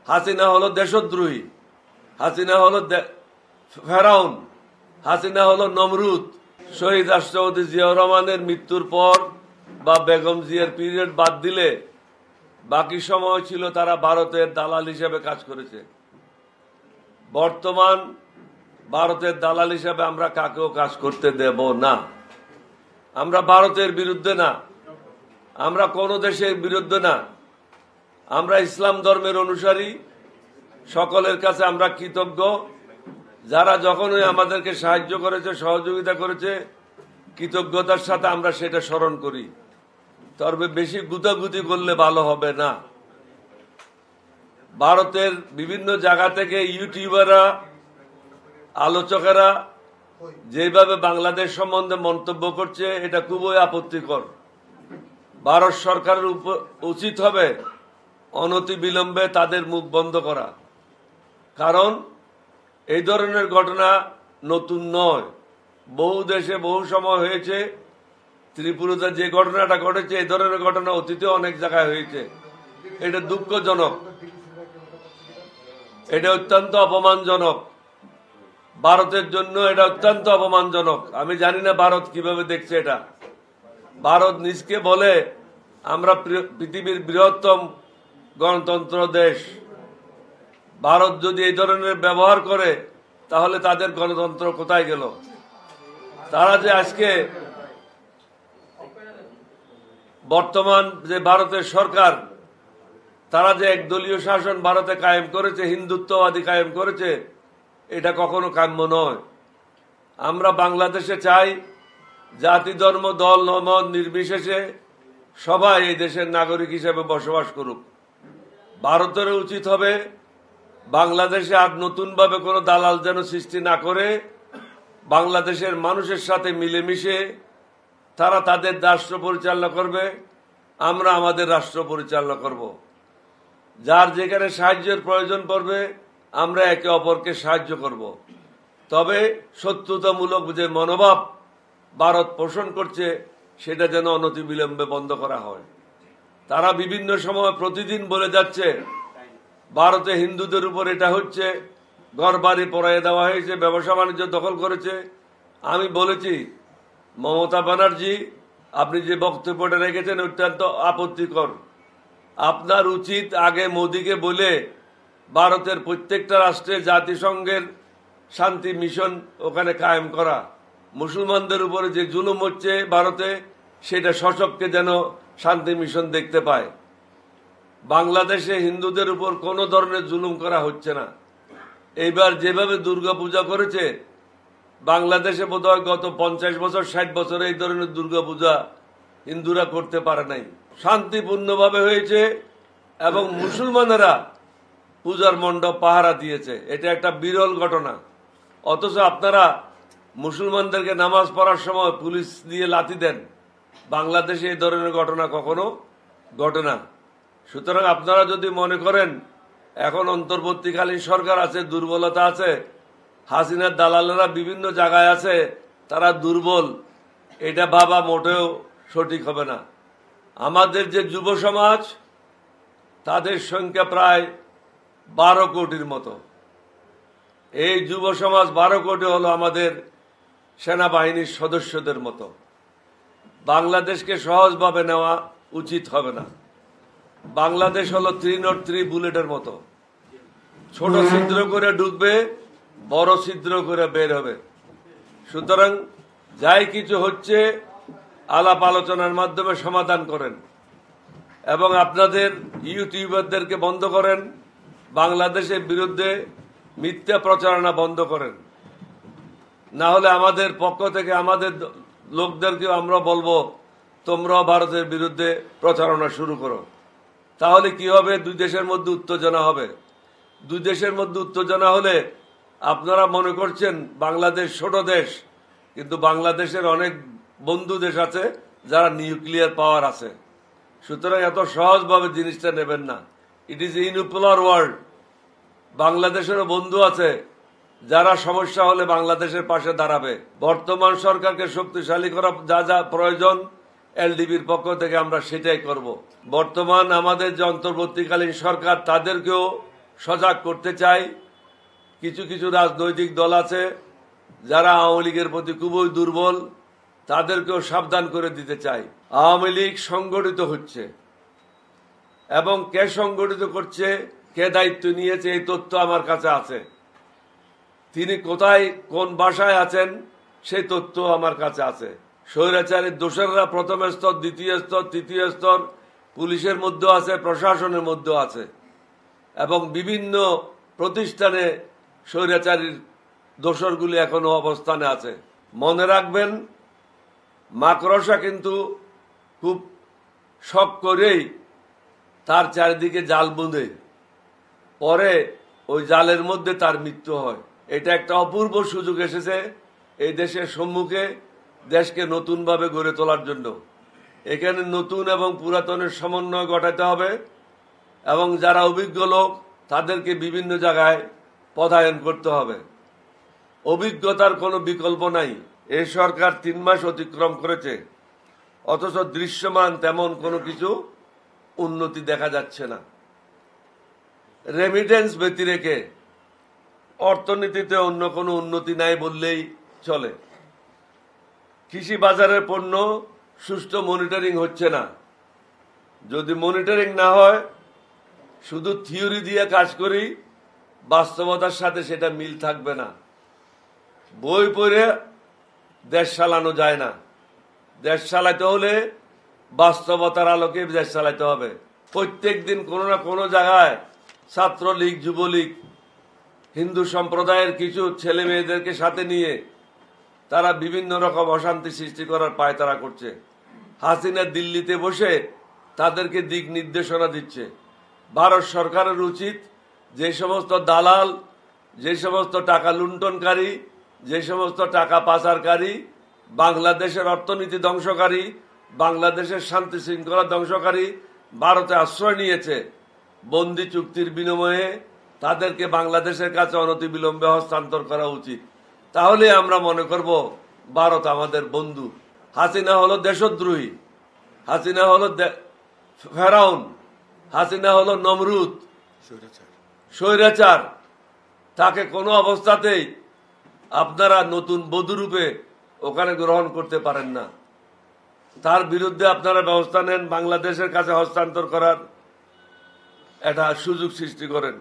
হাসিনা হলো দেশদ্রোহী, হাসিনা হলো ফেরাউন, হাসিনা হলো নমরুদ। শহীদ রাষ্ট্রপতি জিয়াউর রহমানের মৃত্যুর পর বা বেগম জিয়ার পিরিয়ড বাদ দিলে বাকি সময় ছিল তারা ভারতের দালাল হিসেবে কাজ করেছে। বর্তমান ভারতের দালাল হিসেবে আমরা কাকেও কাজ করতে দেব না। আমরা ভারতের বিরুদ্ধে না, আমরা কোনো দেশের বিরুদ্ধে না। আমরা ইসলাম ধর্মের অনুসারী, সকলের কাছে আমরা কৃতজ্ঞ। যারা যখনই আমাদেরকে সাহায্য করেছে, সহযোগিতা করেছে, কৃতজ্ঞতার সাথে আমরা সেটা স্মরণ করি। তবে বেশি গুতাগুতি করলে ভালো হবে না। ভারতের বিভিন্ন জায়গা থেকে ইউটিউবাররা, আলোচকেরা যেভাবে বাংলাদেশ সম্বন্ধে মন্তব্য করছে, এটা খুবই আপত্তিকর। ভারত সরকারের উচিত হবে অনতিবিলম্বে তাদের মুখ বন্ধ করা। কারণ এই ধরনের ঘটনা নতুন নয়, বহু দেশে বহু সময় হয়েছে। ত্রিপুরাতে যে ঘটনাটা ঘটেছে, এই ধরনের ঘটনা অতীতে অনেক জায়গায় হয়েছে। এটা দুঃখজনক, এটা অত্যন্ত অপমানজনক। ভারতের জন্য এটা অত্যন্ত অপমানজনক। আমি জানি না ভারত কিভাবে দেখছে এটা। ভারত নিজকে বলে আমরা পৃথিবীর বৃহত্তম গণতন্ত্র দেশ। ভারত যদি এই ধরনের ব্যবহার করে তাহলে তাদের গণতন্ত্র কোথায় গেল? তারা যে আজকে বর্তমান যে ভারতের সরকার, তারা যে একদলীয় শাসন ভারতে কায়েম করেছে, হিন্দুত্ববাদী কায়েম করেছে, এটা কখনো কাম্য নয়। আমরা বাংলাদেশে চাই জাতি, ধর্ম, দল, মত নির্বিশেষে সবাই এই দেশের নাগরিক হিসেবে বসবাস করুক। ভারতের উচিত হবে বাংলাদেশে আর নতুনভাবে কোনো দালাল যেন সৃষ্টি না করে, বাংলাদেশের মানুষের সাথে মিলেমিশে তারা তাদের রাষ্ট্র পরিচালনা করবে, আমরা আমাদের রাষ্ট্র পরিচালনা করব। যার যেখানে সাহায্যের প্রয়োজন পড়বে আমরা একে অপরকে সাহায্য করব। তবে শত্রুতামূলক যে মনোভাব ভারত পোষণ করছে, সেটা যেন অনতিবিলম্বে বন্ধ করা হয়। তারা বিভিন্ন সময় প্রতিদিন বলে যাচ্ছে ভারতে হিন্দুদের উপর এটা হচ্ছে, ঘরবাড়ি পড়াইয়ে দেওয়া হয়েছে, ব্যবসা বাণিজ্য দখল করেছে। আমি বলেছি, মমতা ব্যানার্জি, আপনি যে বক্তব্যটা রেখেছেন অত্যন্ত আপত্তিকর। আপনার উচিত আগে মোদিকে বলে ভারতের প্রত্যেকটা রাষ্ট্রে জাতিসংঘের শান্তি মিশন ওখানে কায়েম করা। মুসলমানদের উপরে যে জুলুম হচ্ছে ভারতে, সেটা সশক্তে যেন শান্তি মিশন দেখতে পায়। বাংলাদেশে হিন্দুদের উপর কোনো ধরনের জুলুম করা হচ্ছে না। এইবার যেভাবে দুর্গাপূজা করেছে, বাংলাদেশে বোধহয় গত 50 বছর 60 বছরে এই ধরনের দুর্গাপূজা হিন্দুরা করতে পারে নাই। শান্তিপূর্ণভাবে হয়েছে এবং মুসলমানেরা পূজার মণ্ডপ পাহারা দিয়েছে। এটা একটা বিরল ঘটনা। অথচ আপনারা মুসলমানদেরকে নামাজ পড়ার সময় পুলিশ দিয়ে লাথি দেন। বাংলাদেশে এই ধরনের ঘটনা কখনো ঘটে না। সুতরাং আপনারা যদি মনে করেন এখন অন্তর্বর্তীকালীন সরকার আছে, দুর্বলতা আছে, হাসিনার দালালেরা বিভিন্ন জায়গায় আছে, তারা দুর্বল, এটা ভাবা মোটেও সঠিক হবে না। আমাদের যে যুব সমাজ, তাদের সংখ্যা প্রায় 12 কোটির মতো। এই যুব সমাজ 12 কোটি হলো আমাদের সেনাবাহিনীর সদস্যদের মতো। বাংলাদেশকে সহজভাবে নেওয়া উচিত হবে না। বাংলাদেশ হলো 303 বুলেটের মতো, ছোট ছিদ্র করে ঢুকবে, বড় ছিদ্র করে বের হবে। সুতরাং যাই কিছু হচ্ছে আলাপ আলোচনার মাধ্যমে সমাধান করেন এবং আপনাদের ইউটিউবারদেরকে বন্ধ করেন, বাংলাদেশের বিরুদ্ধে মিথ্যা প্রচারণা বন্ধ করেন। না হলে আমাদের পক্ষ থেকে আমাদের লোকদেরকে আমরা বলবো তোমরাও ভারতের বিরুদ্ধে প্রচারণা শুরু করো। তাহলে কি হবে? দুই দেশের মধ্যে উত্তেজনা হবে। দুই দেশের মধ্যে উত্তেজনা হলে আপনারা মনে করছেন বাংলাদেশ ছোট দেশ, কিন্তু বাংলাদেশের অনেক বন্ধু দেশ আছে যারা নিউক্লিয়ার পাওয়ার আছে। সুতরাং এত সহজভাবে জিনিসটা নেবেন না। It is unipolar world. বাংলাদেশেরও বন্ধু আছে যারা সমস্যা হলে বাংলাদেশের পাশে দাঁড়াবে। বর্তমান সরকারকে শক্তিশালী করা যা যা প্রয়োজন এলডিবির পক্ষ থেকে আমরা সেটাই করব। বর্তমান আমাদের যে অন্তর্বর্তীকালীন সরকার, তাদেরকেও সজাগ করতে চাই। কিছু কিছু রাজনৈতিক দল আছে যারা আওয়ামী লীগের প্রতি খুবই দুর্বল, তাদেরকেও সাবধান করে দিতে চাই। আওয়ামী লীগ সংগঠিত হচ্ছে এবং কে সংগঠিত করছে, কে দায়িত্ব নিয়েছে, এই তথ্য আমার কাছে আছে। তিনি কোথায় কোন বাসায় আছেন সেই তথ্য আমার কাছে আছে। স্বৈরাচারের দোসররা প্রথম স্তর, দ্বিতীয় স্তর, তৃতীয় স্তর পুলিশের মধ্যে আছে, প্রশাসনের মধ্যে আছে এবং বিভিন্ন প্রতিষ্ঠানে স্বৈরাচারীর দোসরগুলি এখনো অবস্থানে আছে। মনে রাখবেন, মাকড়সা কিন্তু খুব শখ করেই তার চারিদিকে জাল বুঁধে, পরে ওই জালের মধ্যে তার মৃত্যু হয়। এটা একটা অপূর্ব সুযোগ এসেছে এই দেশের সম্মুখে, দেশকে নতুনভাবে গড়ে তোলার জন্য। এখানে নতুন এবং পুরাতনের সমন্বয় ঘটাতে হবে এবং যারা অভিজ্ঞ লোক তাদেরকে বিভিন্ন জায়গায় পদায়ন করতে হবে। অভিজ্ঞতার কোনো বিকল্প নাই। এই সরকার 3 মাস অতিক্রম করেছে, অথচ দৃশ্যমান তেমন কোনো কিছু উন্নতি দেখা যাচ্ছে না। রেমিটেন্স ব্যতি রেখে অর্থনীতিতে অন্য কোনো উন্নতি নাই বললেই চলে। কৃষি বাজারের পণ্য সুষ্ঠু মনিটরিং হচ্ছে না। যদি মনিটরিং না হয়, শুধু থিওরি দিয়ে কাজ করি, বাস্তবতার সাথে সেটা মিল থাকবে না। বই পড়ে দেশ চালানো যায় না। দেশ চালাতে হলে বাস্তবতার আলোকে দেশ চালাতে হবে। প্রত্যেক দিন কোনো না কোনো জায়গায় ছাত্রলীগ, যুবলীগ, হিন্দু সম্প্রদায়ের কিছু ছেলে মেয়েদেরকে সাথে নিয়ে তারা বিভিন্ন রকম অশান্তি সৃষ্টি করার পায়তারা করছে। হাসিনা দিল্লিতে বসে তাদেরকে দিক নির্দেশনা দিচ্ছে। ভারত সরকারের উচিত যে সমস্ত দালাল, যে সমস্ত টাকা লুণ্ঠনকারী, যে সমস্ত টাকা পাচারকারী, বাংলাদেশের অর্থনীতি ধ্বংসকারী, বাংলাদেশের শান্তি শৃঙ্খলা ধ্বংসকারী ভারতে আশ্রয় নিয়েছে, বন্দি চুক্তির বিনিময়ে তাদেরকে বাংলাদেশের কাছে অনতিবিলম্বে হস্তান্তর করা উচিত। তাহলে আমরা মনে করব ভারত আমাদের বন্ধু। হাসিনা হলো দেশদ্রোহী, হাসিনা হলো ফেরাউন, হাসিনা হলো নমরুদ, স্বৈরাচার। তাকে কোনো অবস্থাতেই আপনারা নতুন বধূরূপে ওখানে গ্রহণ করতে পারেন না। তার বিরুদ্ধে আপনারা ব্যবস্থা নেন, বাংলাদেশের কাছে হস্তান্তর করার একটা সুযোগ সৃষ্টি করেন।